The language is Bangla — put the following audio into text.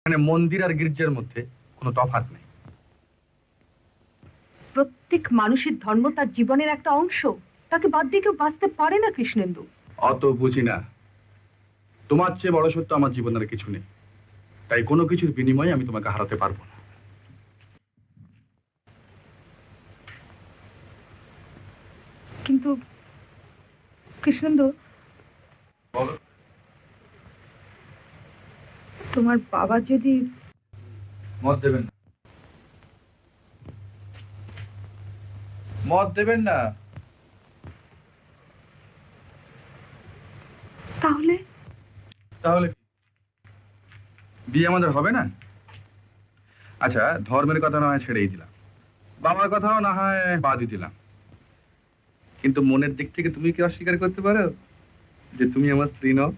মানে মন্দির আর গির্জার মধ্যে কোনো তফাৎ নেই। প্রত্যেক মানুষের ধর্ম তার জীবনের একটা অংশ, তাকে বাদ দিয়ে কেউ বাঁচতে পারে না কৃষ্ণেন্দু। অত বুঝি না, তোমার চেয়ে বড় সত্য আমার জীবনের কিছু নেই, তাই কোনো কিছুর বিনিময়ে আমি তোমাকে হারাতে পারবো না। কিন্তু কৃষ্ণেন্দু, বলো। তোমার বাবা যদি মত দেবেন না, মত দেবেন না। তাহলে তাহলে বিয়ে আমাদের হবে না? আচ্ছা, ধর্মের কথা না হয় ছেড়েই দিলাম, বাবার কথাও না হয় বাদই দিলাম, কিন্তু মনের দিক থেকে তুমি কি অস্বীকার করতে পারো যে তুমি আমার স্ত্রী নও?